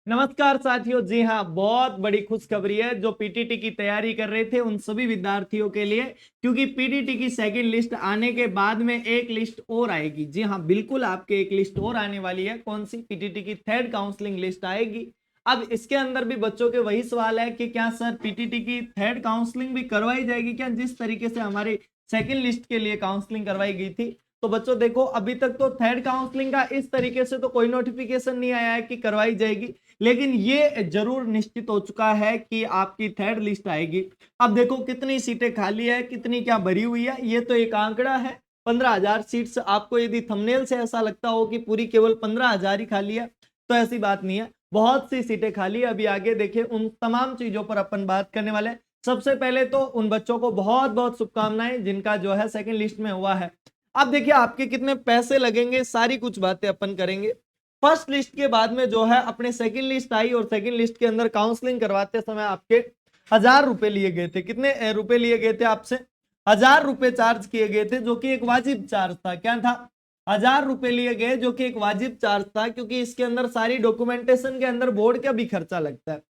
नमस्कार साथियों। जी हाँ, बहुत बड़ी खुशखबरी है जो पीटीटी की तैयारी कर रहे थे उन सभी विद्यार्थियों के लिए, क्योंकि पीटीटी की सेकंड लिस्ट आने के बाद में एक लिस्ट और आएगी। जी हाँ, बिल्कुल आपके एक लिस्ट और आने वाली है। कौन सी? पीटीटी की थर्ड काउंसलिंग लिस्ट आएगी। अब इसके अंदर भी बच्चों के वही सवाल है कि क्या सर पीटीटी की थर्ड काउंसलिंग भी करवाई जाएगी क्या, जिस तरीके से हमारी सेकेंड लिस्ट के लिए काउंसलिंग करवाई गई थी। तो बच्चों देखो, अभी तक तो थर्ड काउंसलिंग का इस तरीके से तो कोई नोटिफिकेशन नहीं आया है कि करवाई जाएगी, लेकिन ये जरूर निश्चित हो चुका है कि आपकी थर्ड लिस्ट आएगी। अब देखो कितनी सीटें खाली है, कितनी क्या भरी हुई है, ये तो एक आंकड़ा है। 15,000 सीट्स। आपको यदि थंबनेल से ऐसा लगता हो कि पूरी केवल 15,000 ही खाली है, तो ऐसी बात नहीं है, बहुत सी सीटें खाली है। अभी आगे देखिए, उन तमाम चीजों पर अपन बात करने वाले हैं। सबसे पहले तो उन बच्चों को बहुत बहुत शुभकामनाएं जिनका जो है सेकंड लिस्ट में हुआ है। अब देखिए आपके कितने पैसे लगेंगे, सारी कुछ बातें अपन करेंगे। फर्स्ट लिस्ट के बाद में जो है अपने सेकंड लिस्ट आई, और सेकंड लिस्ट के अंदर काउंसलिंग करवाते समय आपके 1,000 रुपए लिए गए थे। कितने रुपए लिए गए थे आपसे? 1,000 रुपए चार्ज किए गए थे, जो कि एक वाजिब चार्ज था। क्या था? 1,000 रुपए लिए गए, जो कि एक वाजिब चार्ज था, क्योंकि इसके अंदर सारी डॉक्यूमेंटेशन के अंदर बोर्ड का भी खर्चा लगता है।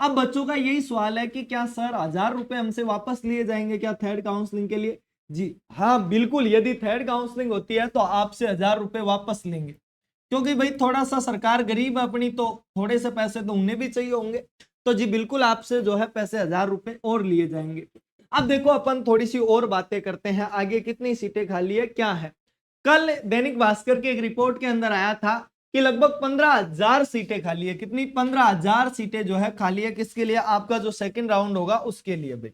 अब बच्चों का यही सवाल है कि क्या सर 1,000 रुपए हमसे वापस लिए जाएंगे क्या थर्ड काउंसलिंग के लिए? जी हाँ, बिल्कुल। यदि थर्ड काउंसलिंग होती है तो आपसे 1,000 रुपए वापस लेंगे, क्योंकि भाई थोड़ा सा सरकार गरीब है अपनी, तो थोड़े से पैसे तो उन्हें भी चाहिए होंगे। तो जी बिल्कुल आपसे जो है पैसे 1,000 रुपए और लिए जाएंगे। अब देखो अपन थोड़ी सी और बातें करते हैं आगे। कितनी सीटें खाली है, क्या है? कल दैनिक भास्कर की एक रिपोर्ट के अंदर आया था कि लगभग 15,000 सीटें खाली है। कितनी? 15,000 सीटें जो है खाली है। किसके लिए? आपका जो सेकंड राउंड होगा उसके लिए भाई।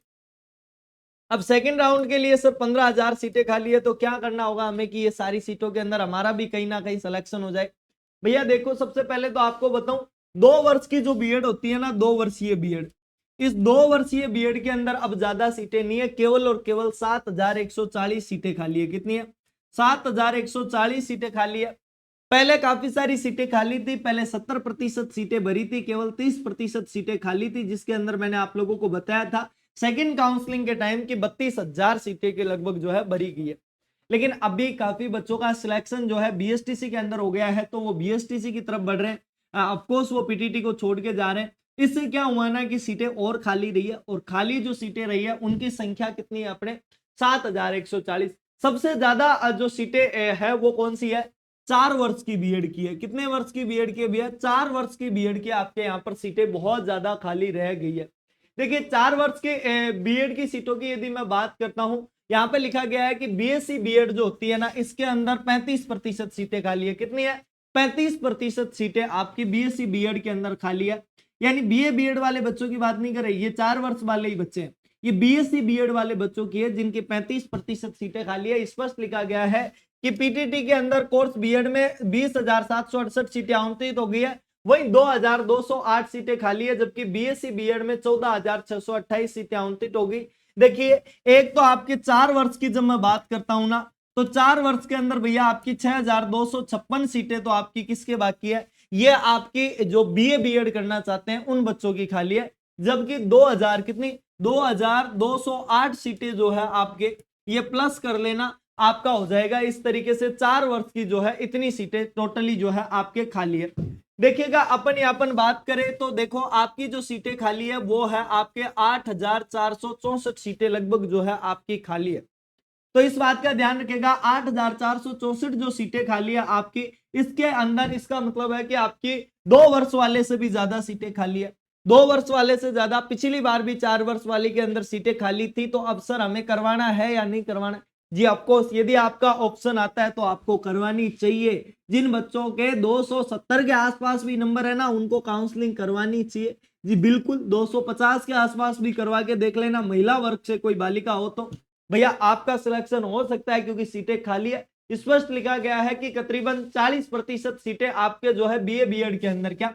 अब सेकंड राउंड के लिए सर 15,000 सीटें खाली है, तो क्या करना होगा हमें कि ये सारी सीटों के अंदर हमारा भी कहीं ना कहीं सिलेक्शन हो जाए। भैया देखो, सबसे पहले तो आपको बताऊं, 2 वर्ष की जो बीएड होती है ना, 2 वर्षीय बीएड, इस 2 वर्षीय बीएड के अंदर अब ज्यादा सीटें नहीं है, केवल और केवल 7,140 सीटें खाली है। कितनी है? 7,140 सीटें खाली है। पहले काफी सारी सीटें खाली थी, पहले 70% सीटें भरी थी, केवल 30% सीटें खाली थी, जिसके अंदर मैंने आप लोगों को बताया था सेकंड काउंसलिंग के टाइम की 32,000 सीटें के लगभग जो है भरी गई है। लेकिन अभी काफी बच्चों का सिलेक्शन जो है बीएसटीसी के अंदर हो गया है, तो वो बीएसटीसी की तरफ बढ़ रहे हैं। ऑफकोर्स वो पीटीटी को छोड़ के जा रहे हैं। इससे क्या हुआ ना कि सीटें और खाली रही है, और खाली जो सीटें रही है उनकी संख्या कितनी है अपने? 7,140। सबसे ज्यादा जो सीटें है वो कौन सी है? 4 वर्ष की बीएड की है। कितने वर्ष की बीएड की है? 4 वर्ष की बीएड की आपके यहाँ पर सीटें बहुत ज्यादा खाली रह गई है। देखिए 4 वर्ष के बीएड की सीटों की यदि मैं बात करता हूं, यहाँ पे लिखा गया है कि बीएससी बीएड जो होती है ना, इसके अंदर 35% सीटें खाली है। कितनी है? 35% सीटें आपकी बीएससी बीएड के अंदर खाली है। यानी बीए बीएड वाले बच्चों की बात नहीं कर रहे, ये 4 वर्ष वाले ही बच्चे हैं। ये बीएससी बीएड वाले बच्चों की है जिनकी 35% सीटें खाली है। स्पष्ट लिखा गया है कि पीटीटी के अंदर कोर्स बीएड में 20,768 सीटें आवंटित हो गई है, वही 2,208 सीटें खाली है, जबकि बीएससी बीएड में 14,628 सीटें आवंटित हो गई। देखिए, एक तो आपके 4 वर्ष की जब मैं बात करता हूं ना, तो 4 वर्ष के अंदर भैया आपकी 6,256 सीटें तो आपकी किसके बाकी है? ये आपकी जो बीए बीएड करना चाहते हैं उन बच्चों की खाली है। जबकि 2,000 कितनी? 2,208 सीटें जो है आपके, ये प्लस कर लेना, आपका हो जाएगा इस तरीके से 4 वर्ष की जो है इतनी सीटें टोटली जो है आपके खाली है। देखिएगा अपन यापन बात करें तो देखो, आपकी जो सीटें खाली है वो है आपके 8,464 सीटें लगभग जो है आपकी खाली है। तो इस बात का ध्यान रखिएगा, 8,464 जो सीटें खाली है आपकी, इसके अंदर इसका मतलब है कि आपकी 2 वर्ष वाले से भी ज्यादा सीटें खाली है। 2 वर्ष वाले से ज्यादा। पिछली बार भी 4 वर्ष वाले के अंदर सीटें खाली थी, तो अब सर हमें करवाना है या नहीं करवाना? जी ऑफकोर्स, यदि आपका ऑप्शन आता है तो आपको करवानी चाहिए। जिन बच्चों के 270 के आसपास भी नंबर है ना, उनको काउंसलिंग करवानी चाहिए। जी बिल्कुल, 250 के आसपास भी करवा के देख लेना, महिला वर्ग से कोई बालिका हो तो भैया आपका सिलेक्शन हो सकता है, क्योंकि सीटें खाली है। स्पष्ट लिखा गया है कि तकरीबन 40% सीटें आपके जो है बीए बीएड के अंदर, क्या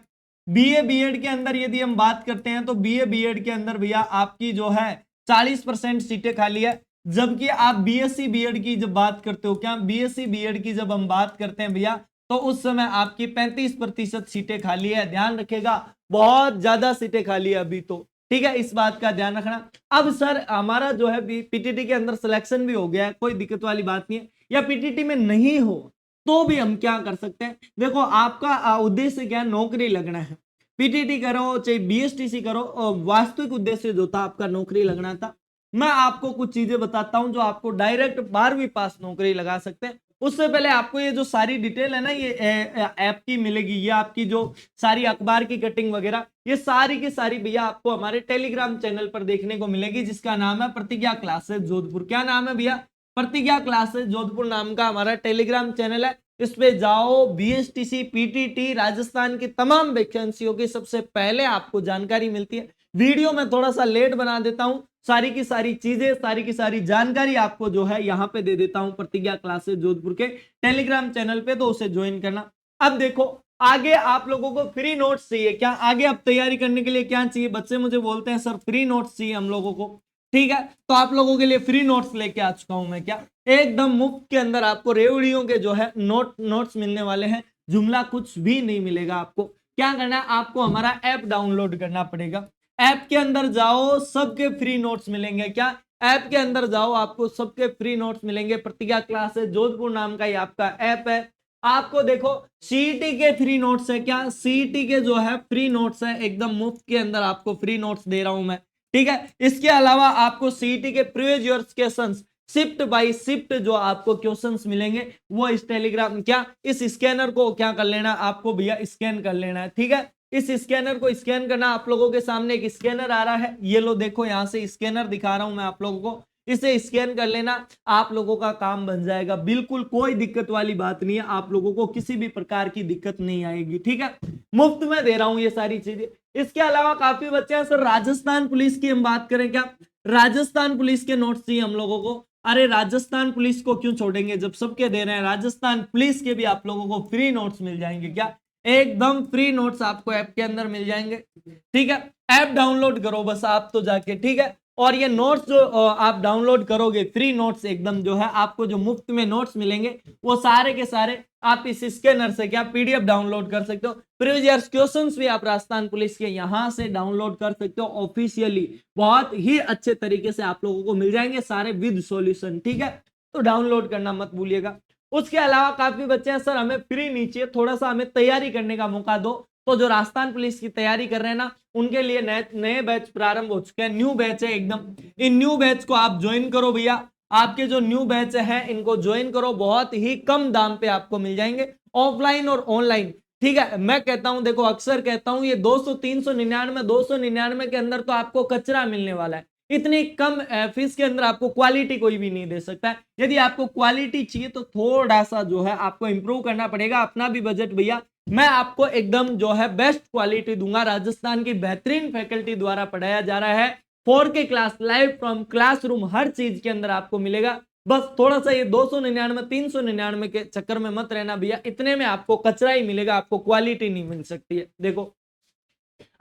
बीए बीएड के अंदर यदि हम बात करते हैं तो बीए बीएड के अंदर भैया आपकी जो है 40% सीटें खाली है। जबकि आप बीएससी बीएड की जब बात करते हो, क्या बीएससी बीएड की जब हम बात करते हैं भैया, तो उस समय आपकी 35% सीटें खाली है। ध्यान रखिएगा, बहुत ज्यादा सीटें खाली है अभी तो, ठीक है, इस बात का ध्यान रखना। अब सर हमारा जो है पीटीटी के अंदर सिलेक्शन भी हो गया है, कोई दिक्कत वाली बात नहीं है, या पीटीटी में नहीं हो तो भी हम क्या कर सकते हैं? देखो आपका उद्देश्य क्या है? नौकरी लगना है। पीटीटी करो चाहे बीएसटीसी करो, वास्तविक उद्देश्य जो था आपका नौकरी लगना था। मैं आपको कुछ चीजें बताता हूं जो आपको डायरेक्ट 12वीं पास नौकरी लगा सकते हैं। उससे पहले आपको ये जो सारी डिटेल है ना, ये ऐप की मिलेगी, ये आपकी जो सारी अखबार की कटिंग वगैरह, ये सारी की सारी भैया आपको हमारे टेलीग्राम चैनल पर देखने को मिलेगी, जिसका नाम है प्रतिज्ञा क्लासेस जोधपुर। क्या नाम है भैया? प्रतिज्ञा क्लासेस जोधपुर नाम का हमारा टेलीग्राम चैनल है। इस पे जाओ, बीएसटीसी, पीटीटी, राजस्थान की तमाम वैकेंसियों की सबसे पहले आपको जानकारी मिलती है। वीडियो में थोड़ा सा लेट बना देता हूं, सारी की सारी चीजें, सारी की सारी जानकारी आपको जो है यहाँ पे दे देता हूं प्रतिज्ञा क्लासेस जोधपुर के टेलीग्राम चैनल पे, तो उसे ज्वाइन करना। अब देखो, आगे आप लोगों को फ्री नोट्स चाहिए क्या? आगे आप तैयारी करने के लिए क्या चाहिए? बच्चे मुझे बोलते हैं सर फ्री नोट्स चाहिए हम लोगों को। ठीक है, तो आप लोगों के लिए फ्री नोट्स लेके आ चुका हूं मैं। क्या एकदम मुफ्त के अंदर आपको रेवड़ियों के जो है नोट्स मिलने वाले हैं। जुमला कुछ भी नहीं मिलेगा आपको। क्या करना है? आपको हमारा ऐप डाउनलोड करना पड़ेगा। ऐप के अंदर जाओ, सबके फ्री नोट्स मिलेंगे। क्या ऐप के अंदर जाओ, आपको सबके फ्री नोट्स मिलेंगे। प्रतिज्ञा क्लासेस जोधपुर नाम का ये आपका ऐप है। आपको देखो, सीईटी के फ्री नोट्स है। क्या सीईटी के जो है फ्री नोट्स है, एकदम मुफ्त के अंदर आपको फ्री नोट्स दे रहा हूं मैं। ठीक है, इसके अलावा आपको सीईटी के previous year questions shift by shift जो आपको क्वेश्चंस मिलेंगे, वो इस टेलीग्राम, क्या इस स्कैनर को क्या कर लेना आपको भैया, स्कैन कर लेना है। ठीक है, इस स्कैनर को स्कैन करना। आप लोगों के सामने एक स्कैनर आ रहा है, ये लो देखो, यहां से स्कैनर दिखा रहा हूं मैं आप लोगों को। इसे स्कैन कर लेना, आप लोगों का काम बन जाएगा। बिल्कुल कोई दिक्कत वाली बात नहीं है, आप लोगों को किसी भी प्रकार की दिक्कत नहीं आएगी। ठीक है, मुफ्त में दे रहा हूं ये सारी चीजें। इसके अलावा काफी बच्चे हैं सर राजस्थान पुलिस की हम बात करें क्या? राजस्थान पुलिस के नोट्स चाहिए हम लोगों को। अरे राजस्थान पुलिस को क्यों छोड़ेंगे, जब सबके दे रहे हैं। राजस्थान पुलिस के भी आप लोगों को फ्री नोट्स मिल जाएंगे। क्या एकदम फ्री नोट्स आपको ऐप के अंदर मिल जाएंगे। ठीक है, ऐप डाउनलोड करो बस आप तो जाके। ठीक है, और ये नोट्स जो आप डाउनलोड करोगे, फ्री नोट्स एकदम जो है आपको जो मुफ्त में नोट्स मिलेंगे, वो सारे के सारे आप इस स्कैनर से क्या पीडीएफ डाउनलोड कर सकते हो। प्रीवियस ईयर क्वेश्चंस भी आप राजस्थान पुलिस के यहां से डाउनलोड कर सकते हो ऑफिशियली। बहुत ही अच्छे तरीके से आप लोगों को मिल जाएंगे सारे विद सॉल्यूशन। ठीक है, तो डाउनलोड करना मत भूलिएगा। उसके अलावा काफी बच्चे हैं सर हमें फ्री नहीं चाहिए, थोड़ा सा हमें तैयारी करने का मौका दो। तो जो राजस्थान पुलिस की तैयारी कर रहे हैं ना, उनके लिए नए बैच प्रारंभ हो चुके हैं। न्यू बैच है एकदम, इन न्यू बैच को आप ज्वाइन करो भैया। आपके जो न्यू बैच है इनको ज्वाइन करो, बहुत ही कम दाम पे आपको मिल जाएंगे, ऑफलाइन और ऑनलाइन। ठीक है, मैं कहता हूं, देखो अक्सर कहता हूं, ये 200 399 299 के अंदर तो आपको कचरा मिलने वाला है। इतनी कम फीस के अंदर आपको क्वालिटी कोई भी नहीं दे सकता है। यदि आपको क्वालिटी चाहिए तो थोड़ा सा जो है आपको इंप्रूव करना पड़ेगा, अपना भी बजट भैया। मैं आपको एकदम जो है बेस्ट क्वालिटी दूंगा। राजस्थान की बेहतरीन फैकल्टी द्वारा पढ़ाया जा रहा है। 4K class live from classroom, हर चीज के अंदर आपको मिलेगा। बस थोड़ा सा ये 299 399 के चक्कर में मत रहना भैया, इतने में आपको कचरा ही मिलेगा, आपको क्वालिटी नहीं मिल सकती है। देखो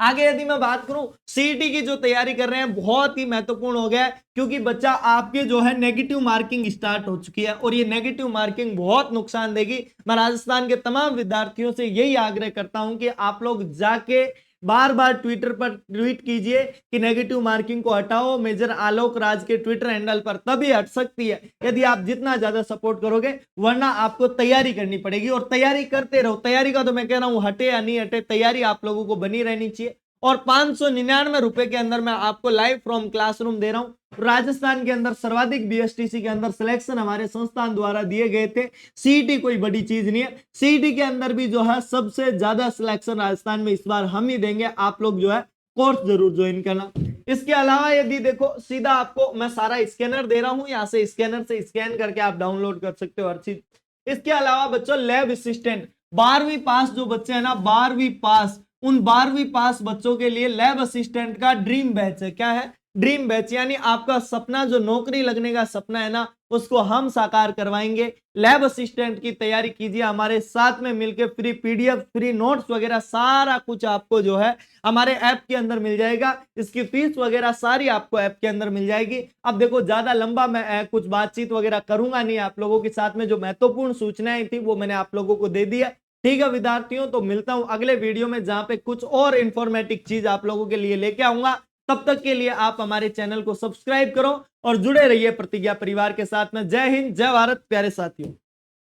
आगे यदि मैं बात करूं, सीईटी की जो तैयारी कर रहे हैं, बहुत ही महत्वपूर्ण हो गया है, क्योंकि बच्चा आपके जो है नेगेटिव मार्किंग स्टार्ट हो चुकी है, और ये नेगेटिव मार्किंग बहुत नुकसान देगी। मैं राजस्थान के तमाम विद्यार्थियों से यही आग्रह करता हूं कि आप लोग जाके बार बार ट्विटर पर ट्वीट कीजिए कि नेगेटिव मार्किंग को हटाओ। मेजर आलोक राज के ट्विटर हैंडल पर तभी हट सकती है यदि आप जितना ज्यादा सपोर्ट करोगे, वरना आपको तैयारी करनी पड़ेगी, और तैयारी करते रहो। तैयारी का तो मैं कह रहा हूं, हटे या नहीं हटे, तैयारी आप लोगों को बनी रहनी चाहिए। और 599 रुपए के अंदर मैं आपको लाइव फ्रॉम क्लासरूम दे रहा हूं। राजस्थान के अंदर सर्वाधिक बीएसटीसी के अंदर सिलेक्शन हमारे संस्थान द्वारा दिए गए थे। सीईटी कोई बड़ी चीज नहीं है, सीईटी के अंदर भी जो है सबसे ज्यादा सिलेक्शन राजस्थान में इस बार हम ही देंगे। आप लोग जो है कोर्स जरूर ज्वाइन करना। इसके अलावा यदि देखो, सीधा आपको मैं सारा स्कैनर दे रहा हूं, यहां से स्कैनर से स्कैन करके आप डाउनलोड कर सकते हो हर चीज। इसके अलावा बच्चों लैब असिस्टेंट 12वीं पास जो बच्चे हैं ना, 12वीं पास, उन 12वीं पास बच्चों के लिए लैब असिस्टेंट का ड्रीम बैच है। क्या है? ड्रीम बैच, यानी आपका सपना, जो नौकरी लगने का सपना है ना, उसको हम साकार करवाएंगे। लैब असिस्टेंट की तैयारी कीजिए हमारे साथ में मिलकर। फ्री पीडीएफ, फ्री नोट्स वगैरह सारा कुछ आपको जो है हमारे ऐप के अंदर मिल जाएगा। इसकी फीस वगैरह सारी आपको ऐप के अंदर मिल जाएगी। अब देखो, ज्यादा लंबा मैं कुछ बातचीत वगैरह करूंगा नहीं आप लोगों के साथ में। जो महत्वपूर्ण सूचनाएं थी वो मैंने आप लोगों को दे दिया। ठीक है विद्यार्थियों, तो मिलता हूं अगले वीडियो में, जहां पे कुछ और इंफॉर्मेटिव चीज आप लोगों के लिए लेके आऊंगा। तब तक के लिए आप हमारे चैनल को सब्सक्राइब करो और जुड़े रहिए प्रतिज्ञा परिवार के साथ में। जय हिंद, जय भारत प्यारे साथियों।